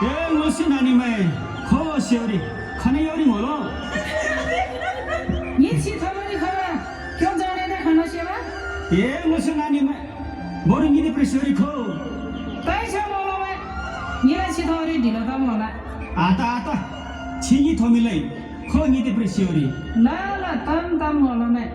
ए मुसी नानी मैं खो सियोरी खाने योरी मोलो ये छिथोरी खरा क्यों जाने ने खाना सेवा ए मुसी नानी मैं बोरिंग गिनी प्रेसियोरी खो कैसे मोलो में ये छिथोरी ढिलो त मोला आता छिंगी थोमिलै खो गिनी प्रेसियोरी ल ल तम मोलो में